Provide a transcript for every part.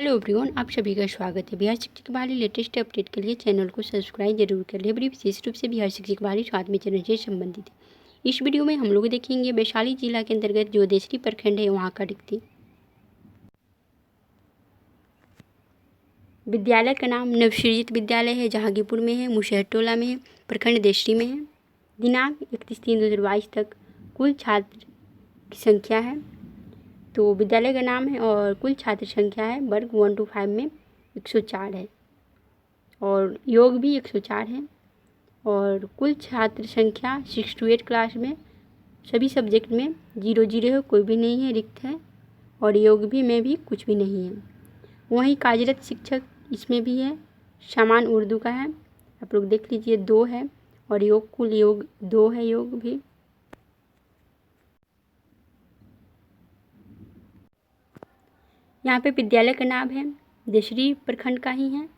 Hello everyone, आप सभी का स्वागत है। बिहार शिक्षक बहाली लेटेस्ट अपडेट के लिए चैनल को सब्सक्राइब जरूर कर ले। बड़ी विशेष रूप से बिहार शिक्षक बहाली स्वास्थ्य मिशन से संबंधित है। इस वीडियो में हम लोग देखेंगे वैशाली जिला के अंतर्गत जो देसरी प्रखंड है वहाँ का रिक्ति। विद्यालय का नाम नवसृजित विद्यालय है, जहांगीरपुर में है, मुसहर टोला में है, प्रखंड देसरी में है। दिनांक 31/3/2022 तक कुल छात्र की संख्या है, तो विद्यालय का नाम है और कुल छात्र संख्या है वर्ग 1 to 5 में 104 है और योग भी 104 है। और कुल छात्र संख्या 6 to 8 क्लास में सभी सब्जेक्ट में 0 है, कोई भी नहीं है, रिक्त है। और योग भी में भी कुछ भी नहीं है। वहीं कार्यरत शिक्षक इसमें भी है, समान उर्दू का है, आप लोग देख लीजिए 2 है। और योग कुल योग 2 है, योग भी। यहाँ पे विद्यालय का नाम है देसरी प्रखंड का ही है।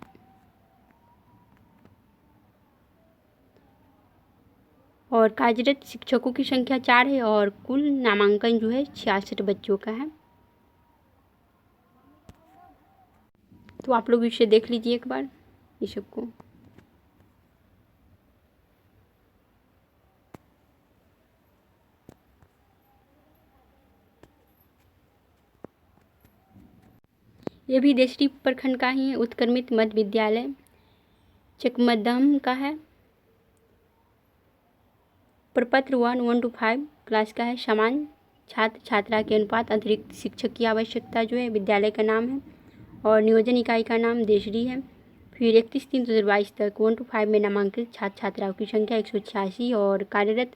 और कार्यरत शिक्षकों की संख्या 4 है और कुल नामांकन जो है 66 बच्चों का है। तो आप लोग इसे देख लीजिए एक बार, ये सबको। ये भी देसरी प्रखंड का ही है। उत्क्रमित मध्य विद्यालय चकमदम का है। प्रपत्र 1 to 5 क्लास का है। समान छात्र छात्रा के अनुपात, अतिरिक्त शिक्षक की आवश्यकता जो है, विद्यालय का नाम है और नियोजन इकाई का नाम देसरी है। फिर 31/3/2022 तक 1 to 5 में नामांकित छात्र छात्राओं की संख्या 186 और कार्यरत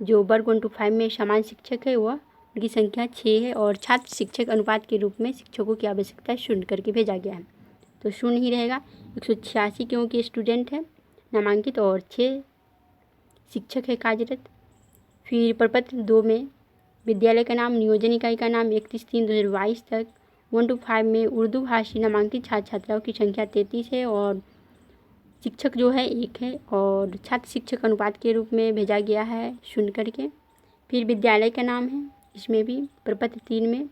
जो वर्ग 1 to 5 में समान शिक्षक है वह उनकी संख्या 6 है। और छात्र शिक्षक अनुपात के रूप में शिक्षकों की आवश्यकता शून्य करके भेजा गया है, तो शून्य ही रहेगा। 186 क्योंकि स्टूडेंट है नामांकित और 6 शिक्षक है कार्यरत। फिर प्रपत्र 2 में विद्यालय का नाम, नियोजन इकाई का नाम 31/3/2022 तक 1 to 5 में उर्दू भाषी नामांकित छात्र छात्राओं की संख्या 33 है और शिक्षक जो है 1 है और छात्र शिक्षक अनुपात के रूप में भेजा गया है शून्य करके। फिर विद्यालय का नाम है, इसमें भी प्रपत्र 3 में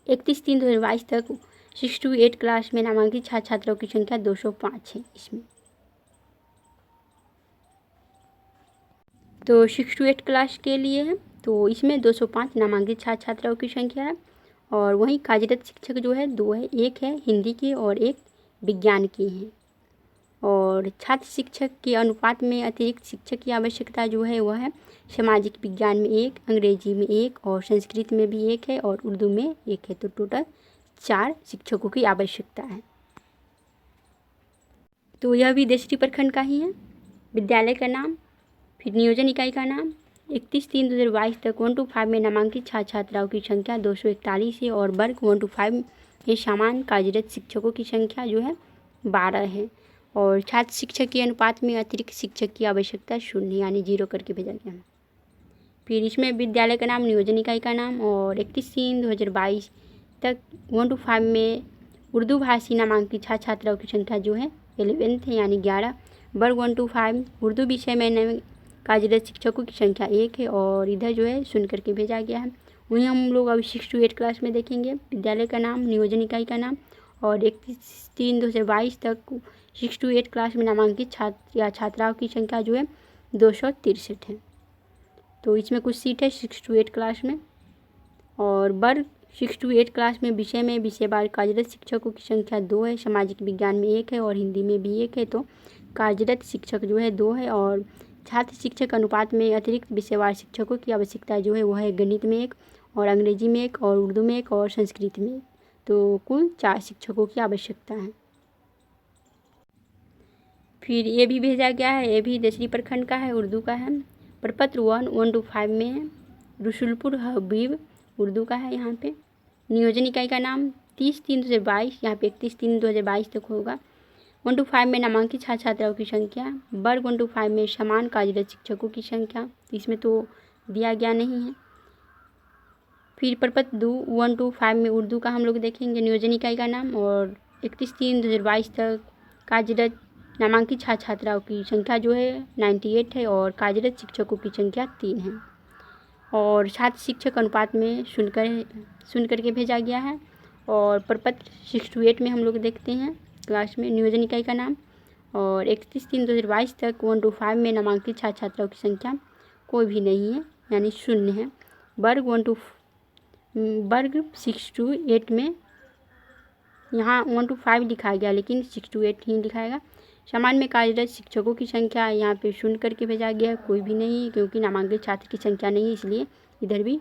31/3/2022 तक 6 to 8 क्लास में नामांकित छात्र छात्राओं की संख्या 205 है इसमें। तो 6 to 8 क्लास के लिए है, तो इसमें 205 नामांकित छात्र छात्राओं की संख्या है। और वहीं कार्यरत शिक्षक जो है 2 है, 1 है हिंदी की और 1 विज्ञान की है। और छात्र शिक्षक के अनुपात में अतिरिक्त शिक्षक की आवश्यकता जो है वह है सामाजिक विज्ञान में 1, अंग्रेजी में 1 और संस्कृत में भी 1 है और उर्दू में 1 है। तो टोटल 4 शिक्षकों की आवश्यकता है। तो यह भी देसरी प्रखंड का ही है। विद्यालय का नाम, फिर नियोजन इकाई का नाम 31/3/2022 तक 1 to 5 में नामांकित छात्र छात्राओं की संख्या 241 है और वर्ग 1 to 5 में समान कार्यरत शिक्षकों की संख्या जो है 12 है। और छात्र शिक्षक के अनुपात में अतिरिक्त शिक्षक की आवश्यकता शून्य यानी 0 करके भेजा गया है। फिर इसमें विद्यालय का नाम, नियोजन इकाई का नाम और 31/3/2022 तक 1 to 5 में उर्दू भाषी नामांकित छात्र छात्राओं की संख्या जो है 11 है यानी 11। वर्ग 1 to 5 उर्दू विषय में कार्यरत शिक्षकों की संख्या 1 है और इधर जो है सुन करके भेजा गया है। वहीं हम लोग अभी 6 to 8 क्लास में देखेंगे। विद्यालय का नाम, नियोजन इकाई का नाम और 31/3/2022 तक 6 to 8 क्लास में नामांकित छात्र या छात्राओं की संख्या जो है 263 है। तो इसमें कुछ सीट है 6 to 8 क्लास में। और वर्ग 6 to 8 क्लास में विषयवार कार्यरत शिक्षकों की संख्या 2 है, सामाजिक विज्ञान में 1 है और हिंदी में भी 1 है। तो कार्यरत शिक्षक जो है 2 है और छात्र शिक्षक अनुपात में अतिरिक्त विषयवार शिक्षकों की आवश्यकता जो है वह है गणित में 1 और अंग्रेजी में 1 और उर्दू में 1 और संस्कृत में 1। तो कुल 4 शिक्षकों की आवश्यकता है। फिर ये भी भेजा गया है, ये भी देसरी प्रखंड का है, उर्दू का है। प्रपत्र 1 to 5 में है, रसुलपुर हबीब उर्दू का है। यहाँ पे नियोजन इकाई का नाम 30/3/2022, यहाँ पे 31/3/2022 तक होगा। 1 to 5 में नामांकित छात्र छात्राओं की संख्या, वर्ग 1 to 5 में समान कार्यरत शिक्षकों की संख्या, इसमें तो दिया गया नहीं है। फिर प्रपत्र 2 1 to 5 में उर्दू का हम लोग देखेंगे, नियोजन इकाई का नाम और 31/3/2022 तक कार्यरत नामांकित छात्र छात्राओं की संख्या जो है 98 है और कार्यरत शिक्षकों की संख्या 3 है। और छात्र शिक्षक अनुपात में सुन करके भेजा गया है और प्रपत्र 6 to 8 में हम लोग देखते हैं क्लास में नियोजन इकाई का नाम। और 31/3/2022 तक 1 to 5 में नामांकित छात्र छात्राओं की संख्या कोई भी नहीं है, यानी शून्य है। वर्ग 6 to 8 में यहाँ 1 to 5 लिखा गया, लेकिन 6 to 8 ही लिखाएगा। सामान्य में कार्यरत शिक्षकों की संख्या यहाँ पे शून्य करके भेजा गया है, कोई भी नहीं, क्योंकि नामांकित छात्र की संख्या नहीं है, इसलिए इधर भी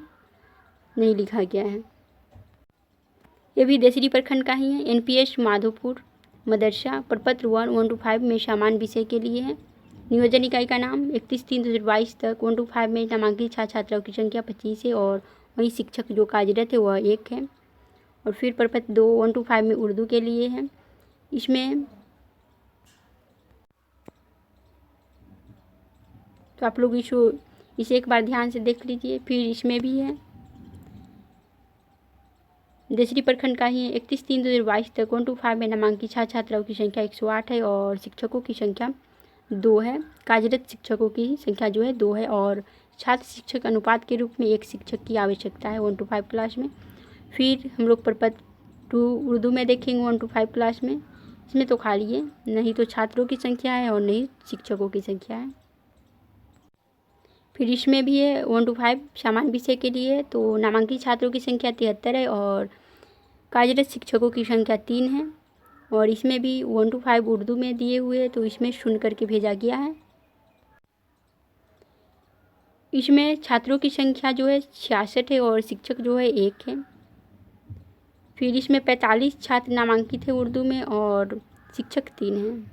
नहीं लिखा गया है। ये भी देसरी प्रखंड का ही है। NPS माधोपुर मदरसा प्रपत्र 1 to 5 में सामान्य विषय के लिए है। नियोजन इकाई का नाम 31/3/2022 तक 1 to 5 में नामांकित छात्र छात्राओं की संख्या 25 है और वही शिक्षक जो कार्यरत है वह 1 है। और फिर प्रपत्र 2 1 to 5 में उर्दू के लिए है। इसमें तो आप लोग इसे एक बार ध्यान से देख लीजिए। फिर इसमें भी है देसरी प्रखंड का ही 31/3/2022 तक 1 to 5 में नामांकित छात्र छात्राओं की संख्या 108 है और शिक्षकों की संख्या 2 है। कार्यरत शिक्षकों की संख्या जो है 2 है और छात्र शिक्षक अनुपात के रूप में 1 शिक्षक की आवश्यकता है 1 to 5 क्लास में। फिर हम लोग प्रपत्र 2 उर्दू में देखेंगे 1 to 5 क्लास में। इसमें तो खाली है, नहीं तो छात्रों की संख्या है और नहीं शिक्षकों की संख्या है। फिर इसमें भी है 1 to 5 सामान्य विषय के लिए, तो नामांकित छात्रों की संख्या 73 है और कार्यरत शिक्षकों की संख्या 3 है। और इसमें भी 1 to 5 उर्दू में दिए हुए हैं, तो इसमें शून्य करके भेजा गया है। इसमें छात्रों की संख्या जो है 66 है और शिक्षक जो है 1 है। फिर इसमें 45 छात्र नामांकित है उर्दू में और शिक्षक 3 हैं।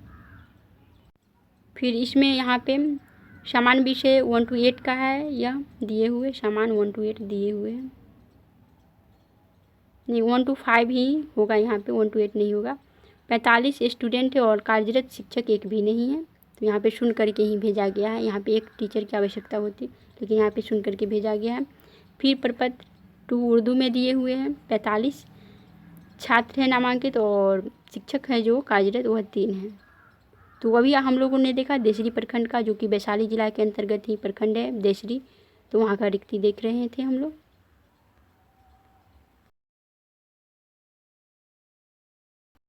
फिर इसमें यहाँ पे सामान्य विषय 1 to 8 का है, यह दिए हुए सामान्य 1 to 8 दिए हुए हैं, नहीं 1 to 5 ही होगा, यहाँ पे 1 to 8 नहीं होगा। 45 स्टूडेंट है और कार्यरत शिक्षक 1 भी नहीं है, तो यहाँ पे शून्य करके ही भेजा गया है। यहाँ पे 1 टीचर की आवश्यकता होती, लेकिन यहाँ पे शून्य करके भेजा गया है। फिर प्रपत्र 2 उर्दू में दिए हुए हैं 45 छात्र हैं नामांकित और शिक्षक है जो कार्यरत वह 3 हैं। तो अभी हम लोगों ने देखा देसरी प्रखंड का, जो कि वैशाली जिला के अंतर्गत ही प्रखंड है देसरी, तो वहाँ का रिक्ति देख रहे थे हम लोग।